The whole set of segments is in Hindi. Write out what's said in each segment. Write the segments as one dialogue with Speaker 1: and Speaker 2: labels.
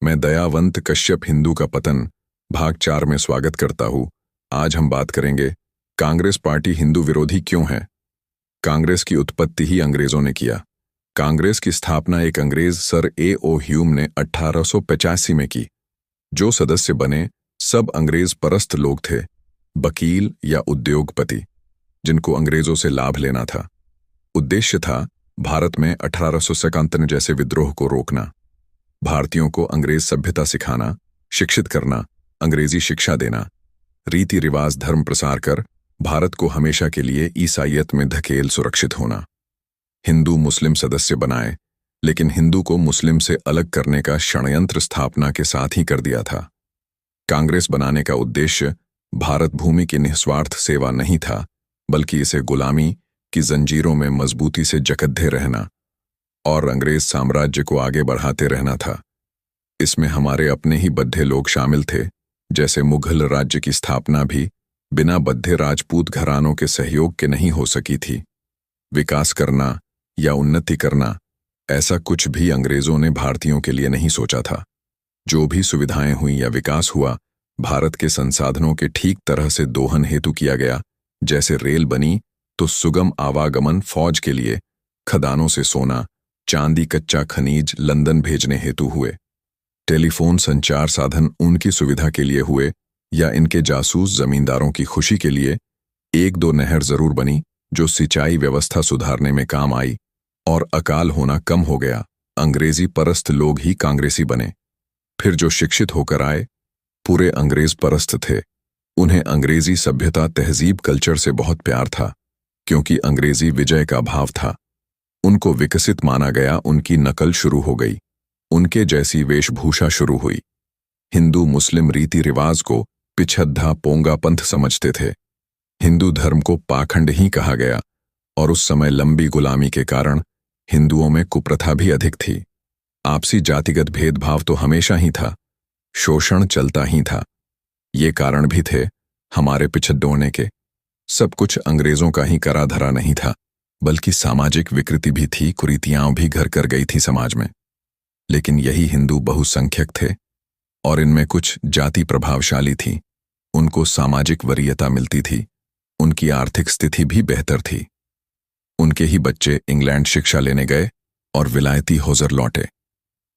Speaker 1: मैं दयावंत कश्यप हिंदू का पतन भाग 4 में स्वागत करता हूं। आज हम बात करेंगे कांग्रेस पार्टी हिंदू विरोधी क्यों है। कांग्रेस की उत्पत्ति ही अंग्रेजों ने किया। कांग्रेस की स्थापना एक अंग्रेज सर ए.ओ. ह्यूम ने 1885 में की। जो सदस्य बने सब अंग्रेज परस्त लोग थे, वकील या उद्योगपति, जिनको अंग्रेजों से लाभ लेना था। उद्देश्य था भारत में 1857 जैसे विद्रोह को रोकना, भारतीयों को अंग्रेज सभ्यता सिखाना, शिक्षित करना, अंग्रेजी शिक्षा देना, रीति रिवाज धर्म प्रसार कर भारत को हमेशा के लिए ईसाईयत में धकेल सुरक्षित होना। हिंदू मुस्लिम सदस्य बनाए, लेकिन हिंदू को मुस्लिम से अलग करने का षड्यंत्र स्थापना के साथ ही कर दिया था। कांग्रेस बनाने का उद्देश्य भारत भूमि की निस्वार्थ सेवा नहीं था, बल्कि इसे गुलामी की जंजीरों में मजबूती से जकड़े रहना और अंग्रेज साम्राज्य को आगे बढ़ाते रहना था। इसमें हमारे अपने ही बद्ध लोग शामिल थे, जैसे मुगल राज्य की स्थापना भी बिना बद्ध राजपूत घरानों के सहयोग के नहीं हो सकी थी। विकास करना या उन्नति करना, ऐसा कुछ भी अंग्रेजों ने भारतीयों के लिए नहीं सोचा था। जो भी सुविधाएं हुई या विकास हुआ, भारत के संसाधनों के ठीक तरह से दोहन हेतु किया गया। जैसे रेल बनी तो सुगम आवागमन फौज के लिए, खदानों से सोना चांदी कच्चा खनिज लंदन भेजने हेतु हुए, टेलीफोन संचार साधन उनकी सुविधा के लिए हुए, या इनके जासूस जमींदारों की खुशी के लिए एक दो नहर जरूर बनी जो सिंचाई व्यवस्था सुधारने में काम आई, और अकाल होना कम हो गया। अंग्रेजी परस्त लोग ही कांग्रेसी बने। फिर जो शिक्षित होकर आए पूरे अंग्रेज परस्त थे। उन्हें अंग्रेजी सभ्यता तहजीब कल्चर से बहुत प्यार था, क्योंकि अंग्रेजी विजय का भाव था। उनको विकसित माना गया, उनकी नकल शुरू हो गई, उनके जैसी वेशभूषा शुरू हुई। हिंदू मुस्लिम रीति रिवाज को पिछद्दा पोंगा पंथ समझते थे। हिंदू धर्म को पाखंड ही कहा गया, और उस समय लंबी गुलामी के कारण हिंदुओं में कुप्रथा भी अधिक थी। आपसी जातिगत भेदभाव तो हमेशा ही था, शोषण चलता ही था। ये कारण भी थे हमारे पिछड़ोने के। सब कुछ अंग्रेजों का ही करा धरा नहीं था, बल्कि सामाजिक विकृति भी थी, कुरीतियां भी घर कर गई थी समाज में। लेकिन यही हिंदू बहुसंख्यक थे, और इनमें कुछ जाति प्रभावशाली थी। उनको सामाजिक वरीयता मिलती थी, उनकी आर्थिक स्थिति भी बेहतर थी। उनके ही बच्चे इंग्लैंड शिक्षा लेने गए और विलायती होजर लौटे।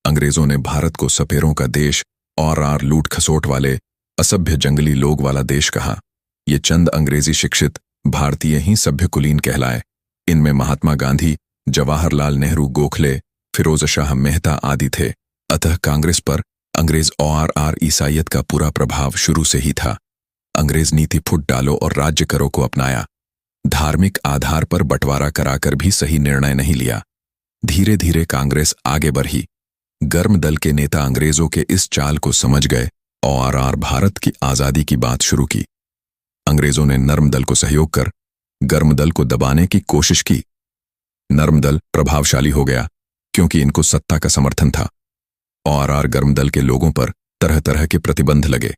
Speaker 1: अंग्रेजों ने भारत को सपेरों का देश और लूट खसोट वाले असभ्य जंगली लोग वाला देश कहा। ये चंद अंग्रेजी शिक्षित भारतीय ही सभ्य कुलीन कहलाए। इनमें महात्मा गांधी, जवाहरलाल नेहरू, गोखले, फिरोज शाह मेहता आदि थे। अतः कांग्रेस पर अंग्रेज और ईसाईयत का पूरा प्रभाव शुरू से ही था। अंग्रेज नीति फुट डालो और राज्य करो को अपनाया। धार्मिक आधार पर बंटवारा कराकर भी सही निर्णय नहीं लिया। धीरे धीरे कांग्रेस आगे बढ़ी। गर्म दल के नेता अंग्रेजों के इस चाल को समझ गए और भारत की आजादी की बात शुरू की। अंग्रेजों ने नर्म दल को सहयोग कर गर्म दल को दबाने की कोशिश की। नर्म दल प्रभावशाली हो गया, क्योंकि इनको सत्ता का समर्थन था, और गर्म दल के लोगों पर तरह तरह के प्रतिबंध लगे।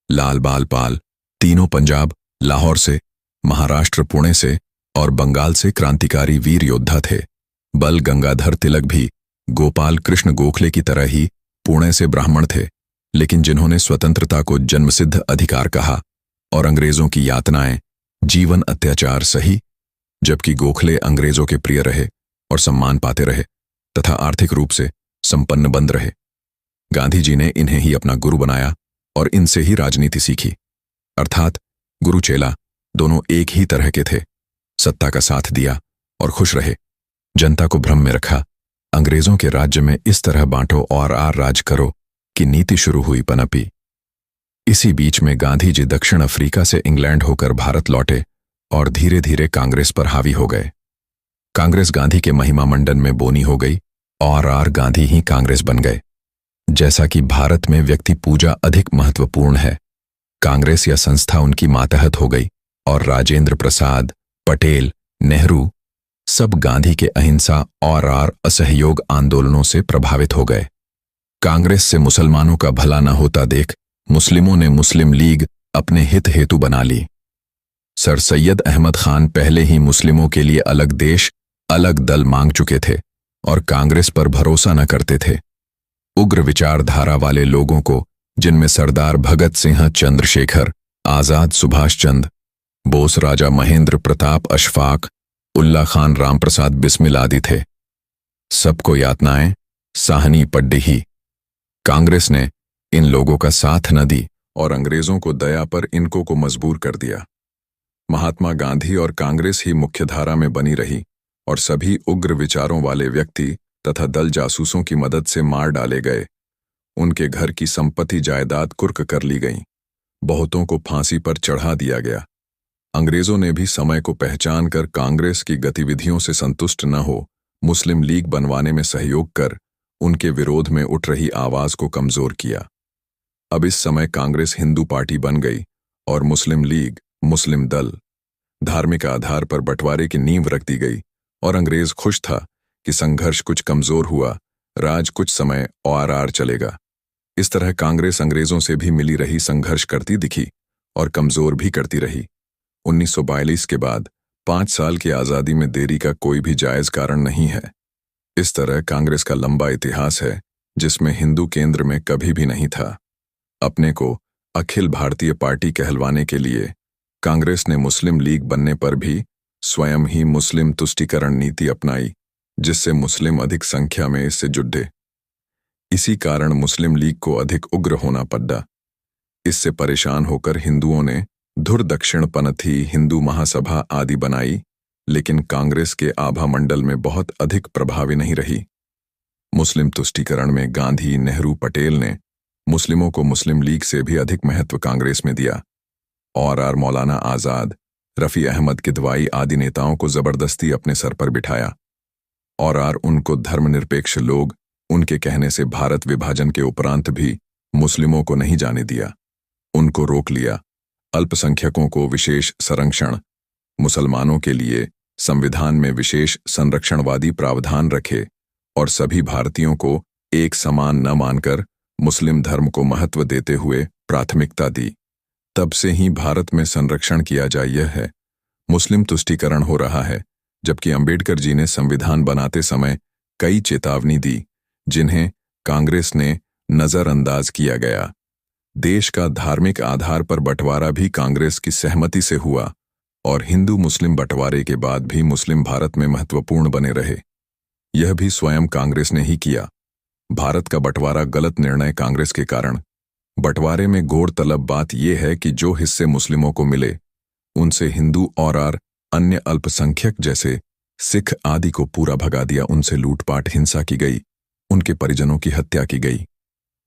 Speaker 1: लाल बाल पाल तीनों पंजाब, लाहौर से, महाराष्ट्र पुणे से और बंगाल से क्रांतिकारी वीर योद्धा थे। बल गंगाधर तिलक भी गोपाल कृष्ण गोखले की तरह ही पुणे से ब्राह्मण थे, लेकिन जिन्होंने स्वतंत्रता को जन्मसिद्ध अधिकार कहा और अंग्रेजों की यातनाएं जीवन अत्याचार सही। जबकि गोखले अंग्रेजों के प्रिय रहे और सम्मान पाते रहे तथा आर्थिक रूप से संपन्न बंद रहे। गांधी जी ने इन्हें ही अपना गुरु बनाया और इनसे ही राजनीति सीखी। अर्थात गुरु चेला दोनों एक ही तरह के थे। सत्ता का साथ दिया और खुश रहे, जनता को भ्रम में रखा। अंग्रेजों के राज्य में इस तरह बांटो और राज करो की नीति शुरू हुई, पनपी। इसी बीच में गांधी जी दक्षिण अफ्रीका से इंग्लैंड होकर भारत लौटे और धीरे धीरे कांग्रेस पर हावी हो गए। कांग्रेस गांधी के महिमा मंडन में बोनी हो गई और गांधी ही कांग्रेस बन गए। जैसा कि भारत में व्यक्ति पूजा अधिक महत्वपूर्ण है, कांग्रेस या संस्था उनकी मातहत हो गई, और राजेंद्र प्रसाद, पटेल, नेहरू सब गांधी के अहिंसा और असहयोग आंदोलनों से प्रभावित हो गए। कांग्रेस से मुसलमानों का भला न होता देख मुस्लिमों ने मुस्लिम लीग अपने हित हेतु बना ली। सर सैयद अहमद खान पहले ही मुस्लिमों के लिए अलग देश, अलग दल मांग चुके थे और कांग्रेस पर भरोसा न करते थे। उग्र विचारधारा वाले लोगों को, जिनमें सरदार भगत सिंह, चंद्रशेखर आजाद, सुभाष चंद्र बोस, राजा महेंद्र प्रताप, अशफाक उल्ला खान, रामप्रसाद बिस्मिल आदि थे। सबको यातनाएं, साहनी पड्डीही। कांग्रेस ने इन लोगों का साथ न दी और अंग्रेजों को दया पर इनको को मजबूर कर दिया। महात्मा गांधी और कांग्रेस ही मुख्यधारा में बनी रही और सभी उग्र विचारों वाले व्यक्ति तथा दल जासूसों की मदद से मार डाले गए। उनके घर की संपत्ति जायदाद कुर्क कर ली गई। बहुतों को फांसी पर चढ़ा दिया गया। अंग्रेजों ने भी समय को पहचान कर कांग्रेस की गतिविधियों से संतुष्ट न हो मुस्लिम लीग बनवाने में सहयोग कर उनके विरोध में उठ रही आवाज को कमजोर किया। अब इस समय कांग्रेस हिंदू पार्टी बन गई और मुस्लिम लीग, मुस्लिम दल, धार्मिक आधार पर बंटवारे की नींव रख दी गई और अंग्रेज खुश था कि संघर्ष कुछ कमजोर हुआ, राज कुछ समय और चलेगा। इस तरह कांग्रेस अंग्रेजों से भी मिली रही, संघर्ष करती दिखी और कमजोर भी करती रही। 1942 के बाद 5 साल की आज़ादी में देरी का कोई भी जायज कारण नहीं है। इस तरह कांग्रेस का लंबा इतिहास है जिसमें हिंदू केंद्र में कभी भी नहीं था। अपने को अखिल भारतीय पार्टी कहलवाने के लिए कांग्रेस ने मुस्लिम लीग बनने पर भी स्वयं ही मुस्लिम तुष्टीकरण नीति अपनाई, जिससे मुस्लिम अधिक संख्या में इससे जुड़े। इसी कारण मुस्लिम लीग को अधिक उग्र होना पड़ा। इससे परेशान होकर हिंदुओं ने धुर दक्षिणपंथी हिंदू महासभा आदि बनाई, लेकिन कांग्रेस के आभा मंडल में बहुत अधिक प्रभावी नहीं रही। मुस्लिम तुष्टीकरण में गांधी, नेहरू, पटेल ने मुस्लिमों को मुस्लिम लीग से भी अधिक महत्व कांग्रेस में दिया और मौलाना आजाद, रफी अहमद किदवाई आदि नेताओं को जबरदस्ती अपने सर पर बिठाया और उनको धर्मनिरपेक्ष लोग उनके कहने से भारत विभाजन के उपरांत भी मुस्लिमों को नहीं जाने दिया, उनको रोक लिया। अल्पसंख्यकों को विशेष संरक्षण, मुसलमानों के लिए संविधान में विशेष संरक्षणवादी प्रावधान रखे और सभी भारतीयों को एक समान न मानकर मुस्लिम धर्म को महत्व देते हुए प्राथमिकता दी। तब से ही भारत में संरक्षण किया जाए यह है। मुस्लिम तुष्टीकरण हो रहा है, जबकि अंबेडकर जी ने संविधान बनाते समय कई चेतावनी दी, जिन्हें कांग्रेस ने नजरअंदाज किया गया। देश का धार्मिक आधार पर बंटवारा भी कांग्रेस की सहमति से हुआ और हिंदू मुस्लिम बंटवारे के बाद भी मुस्लिम भारत में महत्वपूर्ण बने रहे। यह भी स्वयं कांग्रेस ने ही किया। भारत का बंटवारा गलत निर्णय कांग्रेस के कारण। बंटवारे में गौरतलब बात यह है कि जो हिस्से मुस्लिमों को मिले उनसे हिंदू और अन्य अल्पसंख्यक जैसे सिख आदि को पूरा भगा दिया। उनसे लूटपाट, हिंसा की गई, उनके परिजनों की हत्या की गई।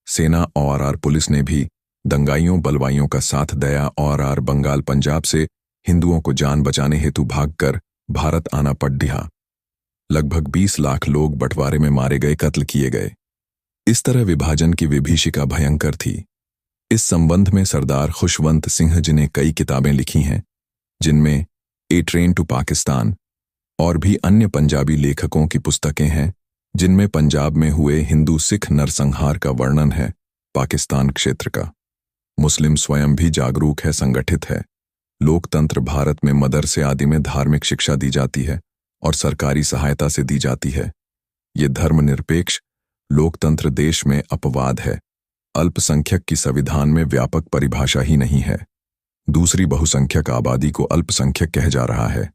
Speaker 1: सेना और पुलिस ने भी दंगाइयों बलवाइयों का साथ दिया और बंगाल, पंजाब से हिंदुओं को जान बचाने हेतु भागकर भारत आना पड़ा। लगभग 20 लाख लोग बंटवारे में मारे गए, कत्ल किए गए। इस तरह विभाजन की विभीषिका भयंकर थी। इस संबंध में सरदार खुशवंत सिंह जी ने कई किताबें लिखी हैं, जिनमें ए ट्रेन टू पाकिस्तान और भी अन्य पंजाबी लेखकों की पुस्तकें हैं, जिनमें पंजाब में हुए हिंदू सिख नरसंहार का वर्णन है, पाकिस्तान क्षेत्र का। मुस्लिम स्वयं भी जागरूक है, संगठित है। लोकतंत्र भारत में मदरसे आदि में धार्मिक शिक्षा दी जाती है और सरकारी सहायता से दी जाती है। ये धर्मनिरपेक्ष लोकतंत्र देश में अपवाद है। अल्पसंख्यक की संविधान में व्यापक परिभाषा ही नहीं है। दूसरी बहुसंख्यक आबादी को अल्पसंख्यक कहा जा रहा है।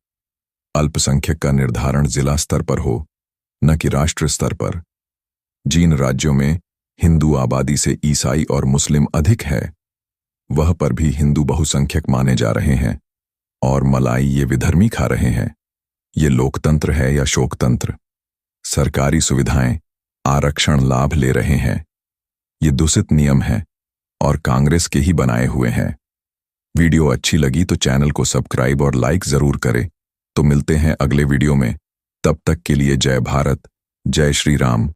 Speaker 1: अल्पसंख्यक का निर्धारण जिला स्तर पर हो, न कि राष्ट्र स्तर पर। जिन राज्यों में हिंदू आबादी से ईसाई और मुस्लिम अधिक है, वह पर भी हिंदू बहुसंख्यक माने जा रहे हैं और मलाई ये विधर्मी खा रहे हैं। ये लोकतंत्र है या शोकतंत्र? सरकारी सुविधाएं, आरक्षण लाभ ले रहे हैं। ये दूषित नियम है और कांग्रेस के ही बनाए हुए हैं। वीडियो अच्छी लगी तो चैनल को सब्सक्राइब और लाइक जरूर करें। तो मिलते हैं अगले वीडियो में। तब तक के लिए जय भारत, जय श्री राम।